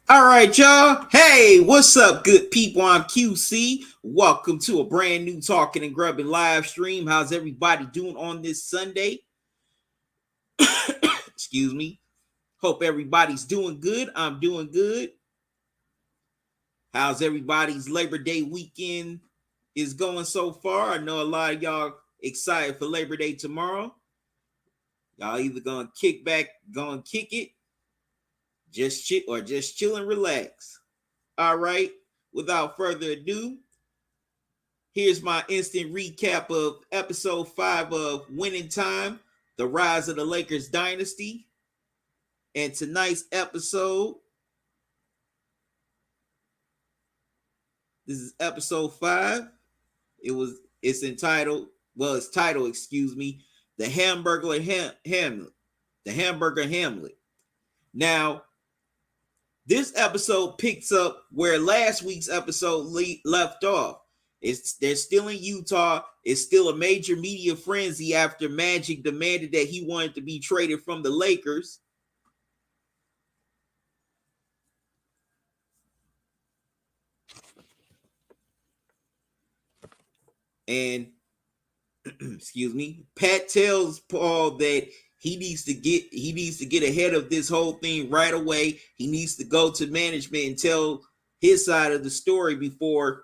All right, y'all. Hey, what's up, good people? I'm QC. Welcome to a brand new Talking and Grubbin live stream. How's everybody doing on this Sunday? Excuse me. Hope everybody's doing good. I'm doing good. How's everybody's Labor Day weekend is going so far? I know a lot of y'all excited for Labor Day tomorrow. Y'all either gonna kick back, gonna kick it, just chill and relax. All right. Without further ado, here's my instant recap of episode 5 of Winning Time, The Rise of the Lakers Dynasty. And tonight's episode, this is episode 5. It's entitled, it's titled, The Hamlet. The Hamburger Hamlet. Now, this episode picks up where last week's episode left off. They're still in Utah. It's still a major media frenzy after Magic demanded that he wanted to be traded from the Lakers. And excuse me, Pat tells Paul that he needs to get ahead of this whole thing right away. He needs to go to management and tell his side of the story before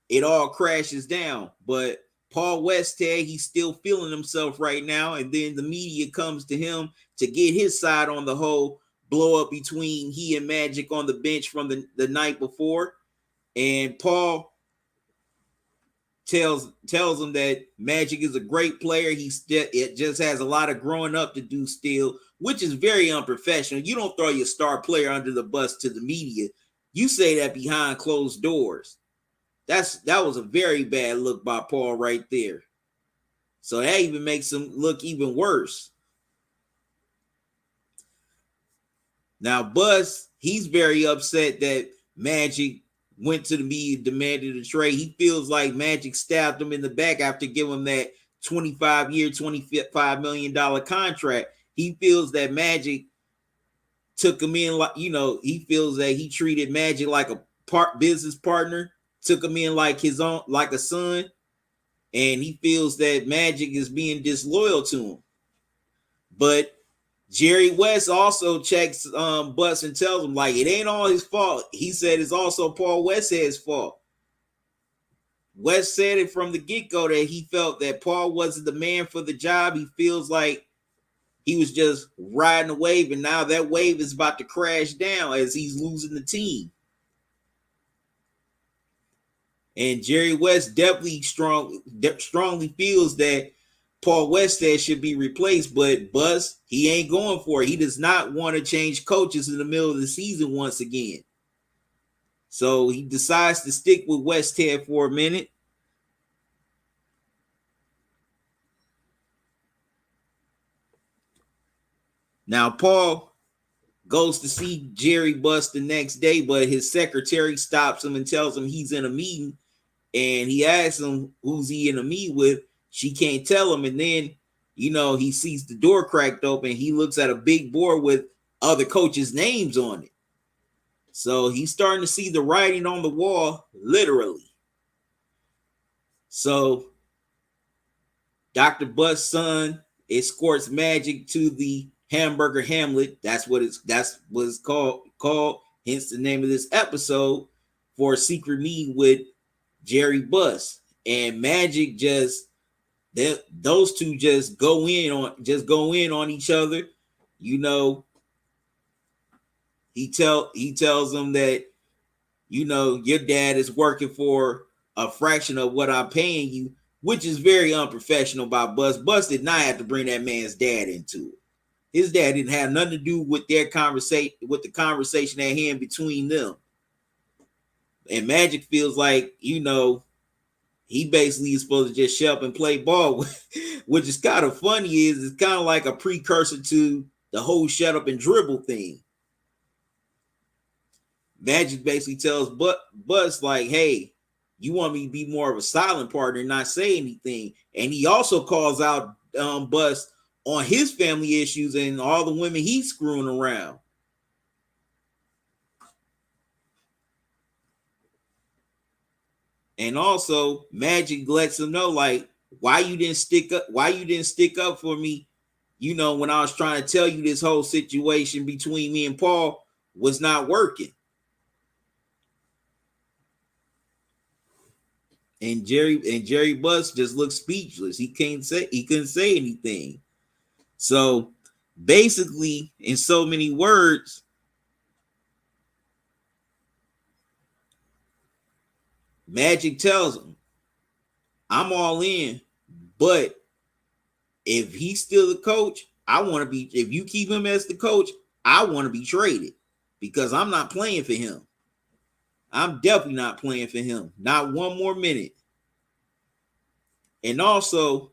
it all crashes down. But Paul Westhead, he's still feeling himself right now. And then the media comes to him to get his side on the whole blow up between he and Magic on the bench from the night before. And Paul tells him that Magic is a great player. It just has a lot of growing up to do still, which is very unprofessional. You don't throw your star player under the bus to the media. You say that behind closed doors. That was a very bad look by Paul right there. So that even makes him look even worse. Now, Buzz, he's very upset that Magic went to the media, demanded a trade. He feels like Magic stabbed him in the back after giving him that 25-year, $25 million contract. He feels that Magic took him in like, he feels that he treated Magic like a business partner, took him in like his own, like a son, and he feels that Magic is being disloyal to him. But Jerry West also checks Bus and tells him like it ain't all his fault. He said it's also Paul Westhead's fault. West said it from the get-go that he felt that Paul wasn't the man for the job. He feels like he was just riding a wave, and now that wave is about to crash down as he's losing the team. And Jerry West definitely strongly feels that Paul Westhead should be replaced, but Buzz, he ain't going for it. He does not want to change coaches in the middle of the season once again. So he decides to stick with Westhead for a minute. Now, Paul goes to see Jerry Buss the next day, but his secretary stops him and tells him he's in a meeting. And he asks him who's he in a meeting with. She can't tell him. And then, he sees the door cracked open. He looks at a big board with other coaches' names on it. So he's starting to see the writing on the wall, literally. So Dr. Butt's son escorts Magic to the Hamburger Hamlet. That's what it's called. Hence the name of this episode, for a secret meeting with Jerry Buss. And Magic those two just go in on each other. He tells them that your dad is working for a fraction of what I'm paying you, which is very unprofessional by Buss. Buss did not have to bring that man's dad into it. His dad didn't have nothing to do with their conversation, with the conversation at hand between them. And Magic feels like, he basically is supposed to just shut up and play ball, which is kind of funny. It's kind of like a precursor to the whole shut up and dribble thing. Magic basically tells Buzz like, hey, you want me to be more of a silent partner and not say anything. And he also calls out Buzz on his family issues and all the women he's screwing around. And also Magic lets him know, like, why you didn't stick up for me, when I was trying to tell you this whole situation between me and Paul was not working. And Jerry Buss just looked speechless. He couldn't say anything. So basically, in so many words, Magic tells him, I'm all in, but if he's still the coach, if you keep him as the coach, I want to be traded because I'm not playing for him. I'm definitely not playing for him. Not one more minute. And also,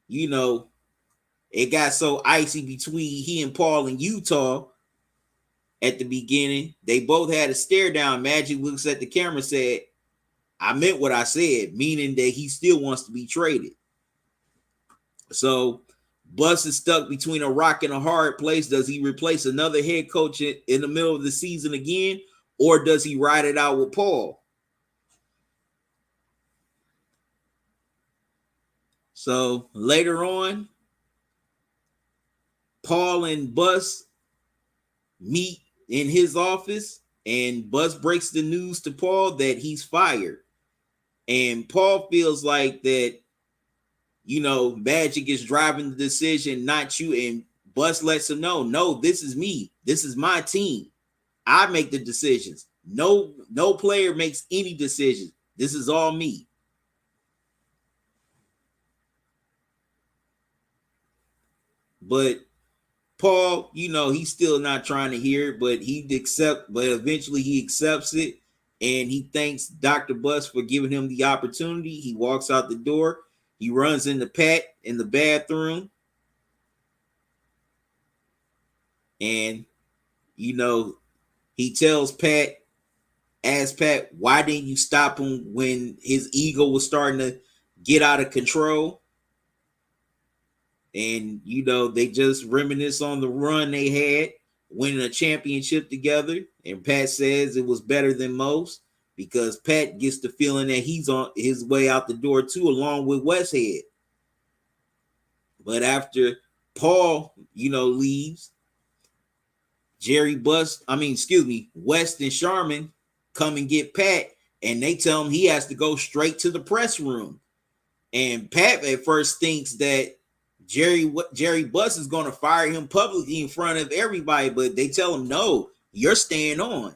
it got so icy between he and Paul in Utah at the beginning. They both had a stare down. Magic looks at the camera and said, I meant what I said, meaning that he still wants to be traded. So Buss is stuck between a rock and a hard place. Does he replace another head coach in the middle of the season again, or does he ride it out with Paul? So later on, Paul and Buss meet in his office, and Buss breaks the news to Paul that he's fired. And Paul feels like that, Magic is driving the decision, not you. And Buss lets him know, no, this is me. This is my team. I make the decisions. No player makes any decisions. This is all me. But Paul, he's still not trying to hear it, but eventually he accepts it, and he thanks Dr. Buss for giving him the opportunity. He walks out the door. He runs into Pat in the bathroom, and he asks Pat, why didn't you stop him when his ego was starting to get out of control? And they just reminisce on the run they had, winning a championship together. And Pat says it was better than most, because Pat gets the feeling that he's on his way out the door too, along with Westhead. But after Paul, leaves, West and Sharman come and get Pat, and they tell him he has to go straight to the press room. And Pat at first thinks that Jerry Buss is going to fire him publicly in front of everybody, but they tell him, no, you're staying on.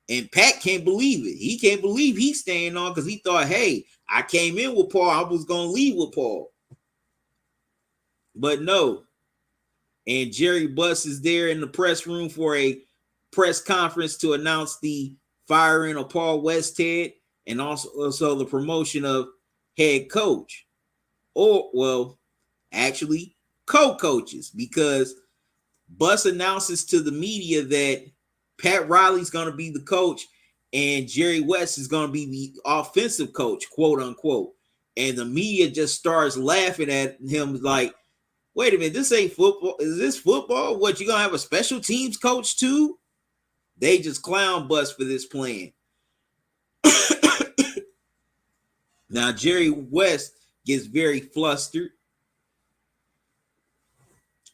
And Pat can't believe it. He can't believe he's staying on, because he thought, hey, I came in with Paul, I was going to leave with Paul. But no. And Jerry Buss is there in the press room for a press conference to announce the firing of Paul Westhead, and also the promotion of head coach. Actually co-coaches, because Buss announces to the media that Pat Riley's going to be the coach and Jerry West is going to be the offensive coach, quote unquote. And the media just starts laughing at him like, wait a minute, this ain't football. Is this football? What, you going to have a special teams coach too? They just clown Buss for this plan. Now, Jerry West gets very flustered,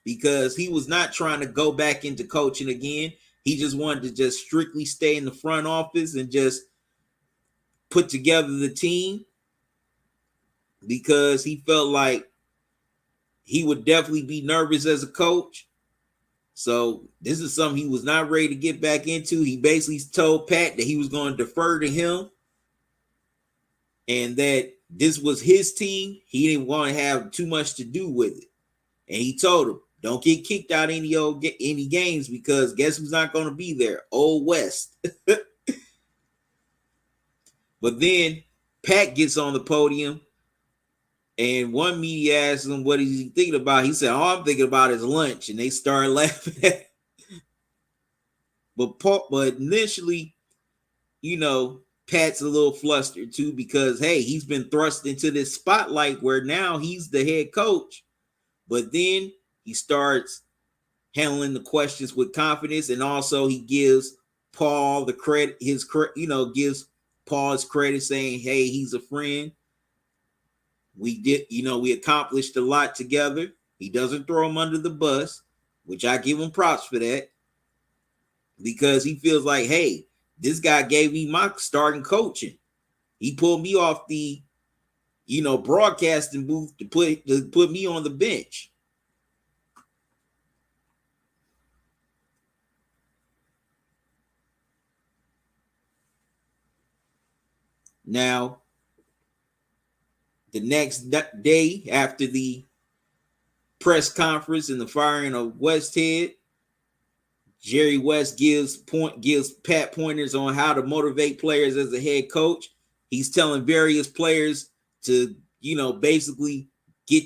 because he was not trying to go back into coaching again. He just wanted to just strictly stay in the front office and just put together the team, because he felt like he would definitely be nervous as a coach. So this is something he was not ready to get back into. He basically told Pat that he was going to defer to him and that this was his team. He didn't want to have too much to do with it. And he told him, don't get kicked out any games, because guess who's not going to be there? Old West. But then Pat gets on the podium, and one media asks him, what is he thinking about? He said, all I'm thinking about is lunch. And they started laughing. But initially, Pat's a little flustered too, because, hey, he's been thrust into this spotlight where now he's the head coach. But then he starts handling the questions with confidence, and also he gives Paul the credit, gives Paul's credit, saying, hey, he's a friend. We accomplished a lot together. He doesn't throw him under the bus, which I give him props for that, because he feels like, hey, this guy gave me my starting coaching. He pulled me off the, broadcasting booth to put me on the bench. Now, the next day after the press conference and the firing of Westhead, Jerry West gives Pat pointers on how to motivate players as a head coach. He's telling various players to, basically get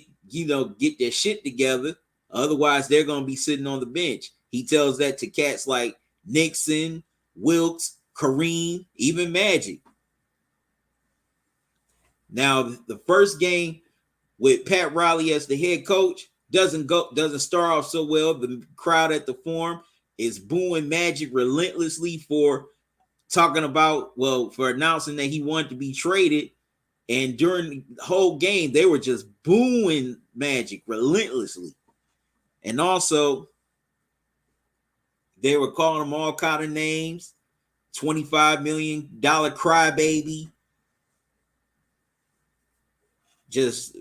their shit together. Otherwise, they're going to be sitting on the bench. He tells that to cats like Nixon, Wilkes, Kareem, even Magic. Now, the first game with Pat Riley as the head coach doesn't start off so well. The crowd at the Forum is booing Magic relentlessly for announcing that he wanted to be traded. And during the whole game, they were just booing Magic relentlessly. And also, they were calling him all kind of names. $25 million crybaby. Just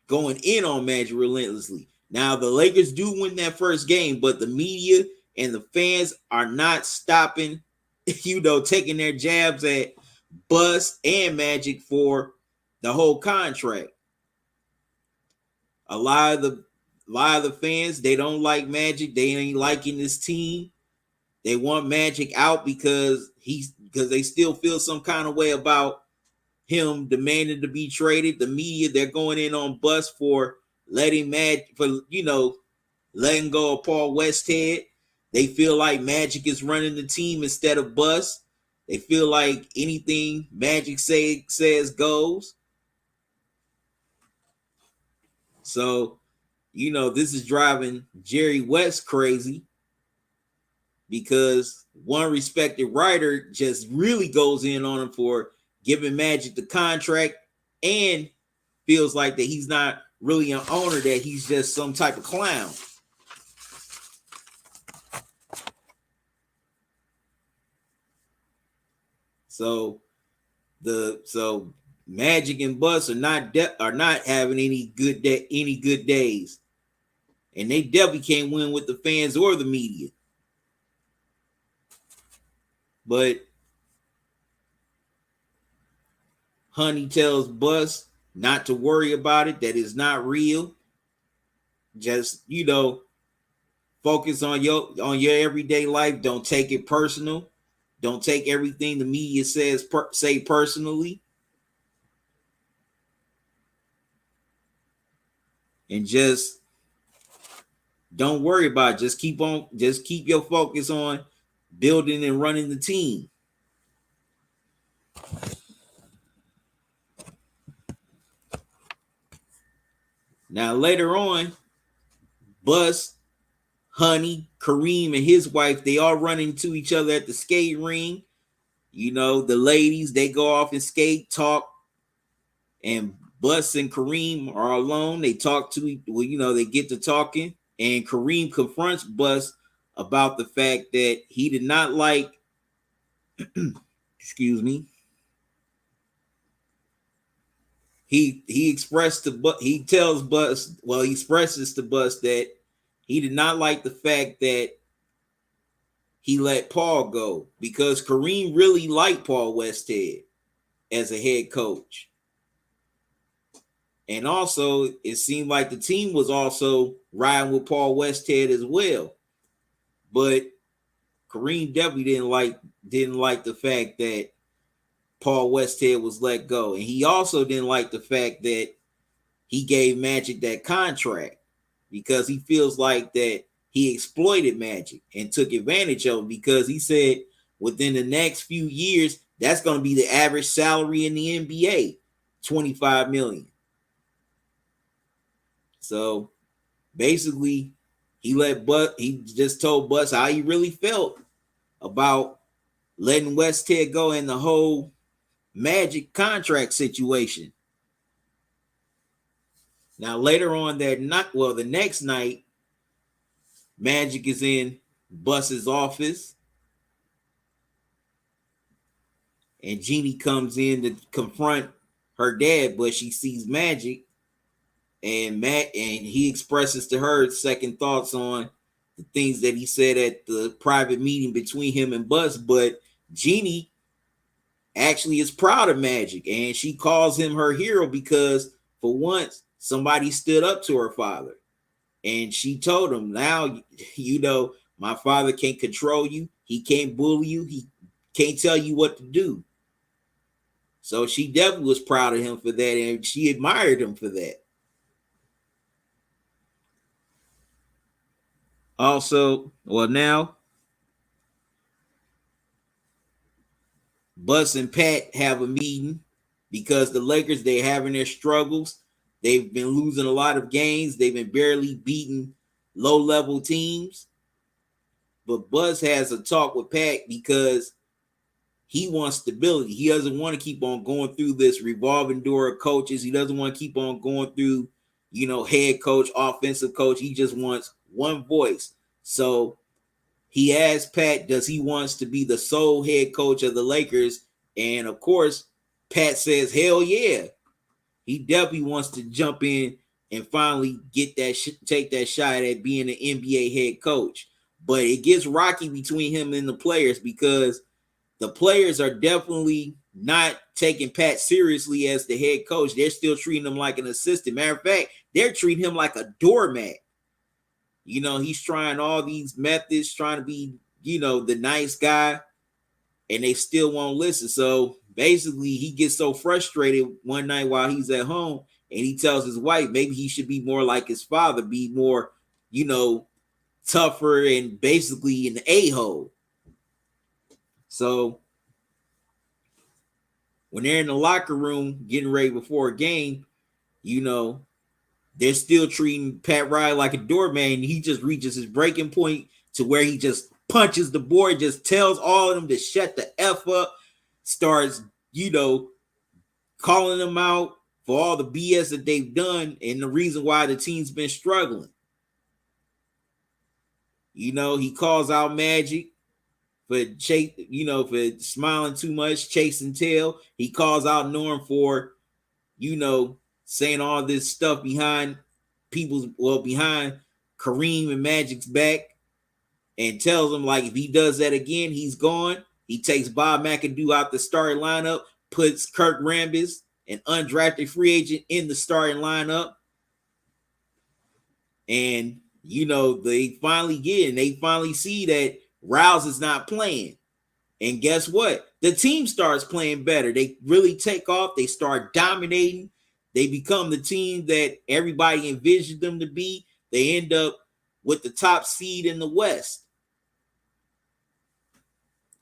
going in on Magic relentlessly. Now, the Lakers do win that first game, but the media and the fans are not stopping, taking their jabs at Bus and Magic for the whole contract. A lot of the fans, they don't like Magic. They ain't liking this team. They want Magic out because they still feel some kind of way about him demanding to be traded. The media, they're going in on Bus for letting go of Paul Westhead. They feel like Magic is running the team instead of Bus. They feel like anything Magic says goes. So, this is driving Jerry West crazy, because one respected writer just really goes in on him for giving Magic the contract and feels like that he's not really an owner, that he's just some type of clown. So Magic and Bus are not having any good days, and they definitely can't win with the fans or the media. But Honey tells Bus not to worry about it, that it's not real. Just, focus on your everyday life. Don't take it personal. Don't take everything the media say personally. And just don't worry about it. Just keep your focus on building and running the team. Now, later on, Bus, Honey, Kareem, and his wife, they all run into each other at the skate ring. The ladies, they go off and skate, talk, and Bus and Kareem are alone. They talk they get to talking, and Kareem confronts Bus about the fact that he did not like, excuse me, he expresses to Bus that he did not like the fact that he let Paul go, because Kareem really liked Paul Westhead as a head coach. And also, it seemed like the team was also riding with Paul Westhead as well. But Kareem definitely didn't like the fact that Paul Westhead was let go. And he also didn't like the fact that he gave Magic that contract, because he feels like that he exploited Magic and took advantage of him, because he said within the next few years, that's going to be the average salary in the NBA, $25 million. So basically, he just told Bus how he really felt about letting Westhead go, and the whole Magic contract situation. Now, later on that night, well, the next night, Magic is in Bus's office, and Jeannie comes in to confront her dad, but she sees Magic, and he expresses to her second thoughts on the things that he said at the private meeting between him and Bus. But Jeannie actually is proud of Magic, and she calls him her hero because for once somebody stood up to her father. And she told him, now, my father can't control you. He can't bully you. He can't tell you what to do. So she definitely was proud of him for that, and she admired him for that. Also, well, now Bus and Pat have a meeting because the Lakers, they're having their struggles. They've been losing a lot of games. They've been barely beating low-level teams. But Buzz has a talk with Pat because he wants stability. He doesn't want to keep on going through this revolving door of coaches. He doesn't want to keep on going through, head coach, offensive coach. He just wants one voice. So he asked Pat, does he wants to be the sole head coach of the Lakers? And of course, Pat says, hell yeah. He definitely wants to jump in and finally get that take that shot at being an NBA head coach. But it gets rocky between him and the players because the players are definitely not taking Pat seriously as the head coach. They're still treating him like an assistant. Matter of fact, they're treating him like a doormat. He's trying all these methods, trying to be, the nice guy, and they still won't listen. So basically, he gets so frustrated one night while he's at home, and he tells his wife maybe he should be more like his father, be more, tougher and basically an a-hole. So when they're in the locker room getting ready before a game, they're still treating Pat Riley like a doorman. And he just reaches his breaking point to where he just punches the board, just tells all of them to shut the F up, starts, calling them out for all the BS that they've done and the reason why the team's been struggling. He calls out Magic for for smiling too much, chasing tail. He calls out Norm for, saying all this stuff behind behind Kareem and Magic's back, and tells him like if he does that again, he's gone. He takes Bob McAdoo out the starting lineup, puts Kirk Rambis, an undrafted free agent, in the starting lineup. And they finally see that Rouse is not playing. And guess what? The team starts playing better. They really take off. They start dominating. They become the team that everybody envisioned them to be. They end up with the top seed in the West.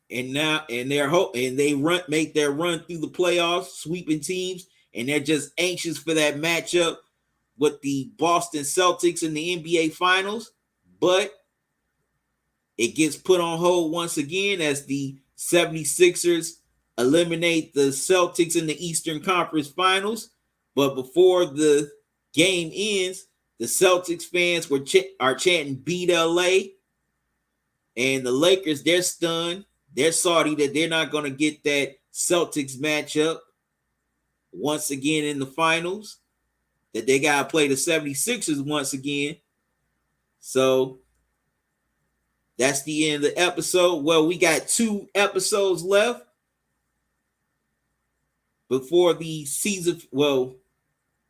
And they make their run through the playoffs, sweeping teams, and they're just anxious for that matchup with the Boston Celtics in the NBA Finals. But it gets put on hold once again as the 76ers eliminate the Celtics in the Eastern Conference Finals. But before the game ends, the Celtics fans are chanting "Beat LA," and the Lakers, they're stunned. They're salty that they're not going to get that Celtics matchup once again in the finals, that they got to play the 76ers once again. So that's the end of the episode. Well, we got 2 episodes left before the season. Well,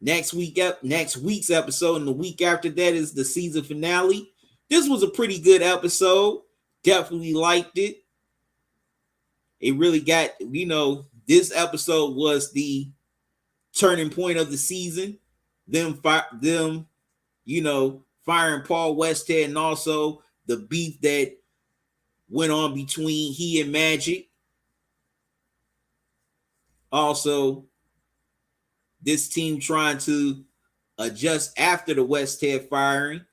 next week's episode, and the week after that is the season finale. This was a pretty good episode. Definitely liked it. It really got, this episode was the turning point of the season. Them firing Paul Westhead, and also the beef that went on between he and Magic. Also, this team trying to adjust after the Westhead firing.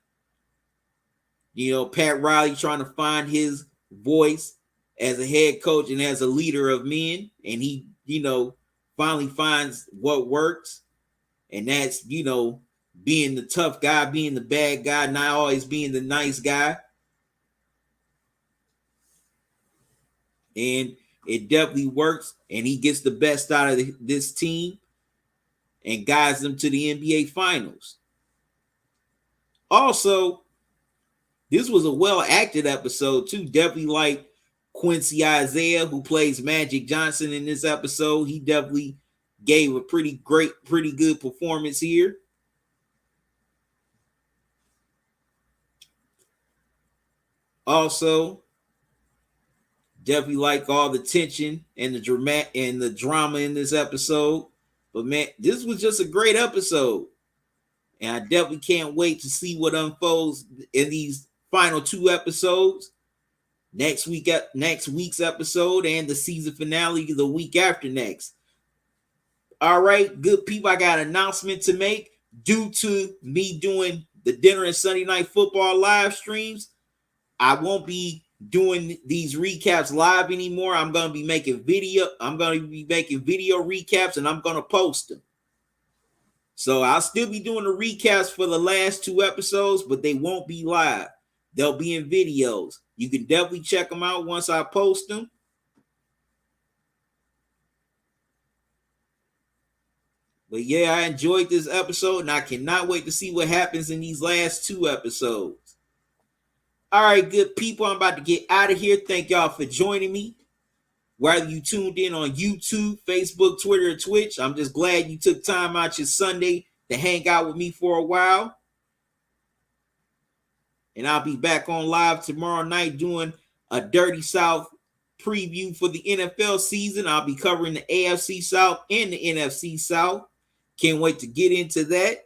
Pat Riley trying to find his voice as a head coach and as a leader of men. And he, finally finds what works, and that's, being the tough guy, being the bad guy, not always being the nice guy. And it definitely works, and he gets the best out of this team and guides them to the NBA Finals. Also, this was a well-acted episode, too. Definitely like Quincy Isaiah, who plays Magic Johnson in this episode. He definitely gave a pretty good performance here. Also, definitely like all the tension and the drama in this episode. But man, this was just a great episode. And I definitely can't wait to see what unfolds in these final 2 episodes. Next week's episode and the season finale the week after next. All right, good people, I got an announcement to make. Due to me doing the dinner and Sunday night football live streams, I won't be doing these recaps live anymore. I'm going to be making video recaps, and I'm going to post them. So I'll still be doing the recaps for the last 2 episodes, but they won't be live. They'll be in videos. You can definitely check them out once I post them. But yeah, I enjoyed this episode, and I cannot wait to see what happens in these last 2 episodes. All right, good people, I'm about to get out of here. Thank y'all for joining me. Whether you tuned in on YouTube, Facebook, Twitter, or Twitch, I'm just glad you took time out your Sunday to hang out with me for a while. And I'll be back on live tomorrow night doing a Dirty South preview for the NFL season. I'll be covering the AFC South and the NFC South. Can't wait to get into that.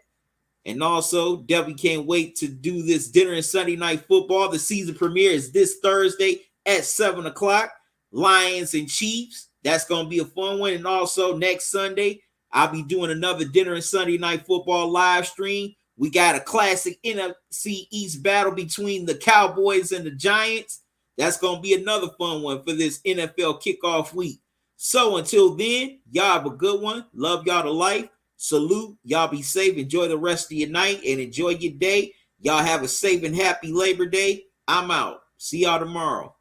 And also, definitely can't wait to do this dinner and Sunday night football. The season premiere is this Thursday at 7 o'clock. Lions and Chiefs. That's going to be a fun one. And also, next Sunday, I'll be doing another dinner and Sunday night football live stream. We got a classic NFC East battle between the Cowboys and the Giants. That's going to be another fun one for this NFL kickoff week. So until then, y'all have a good one. Love y'all to life. Salute. Y'all be safe. Enjoy the rest of your night and enjoy your day. Y'all have a safe and happy Labor Day. I'm out. See y'all tomorrow.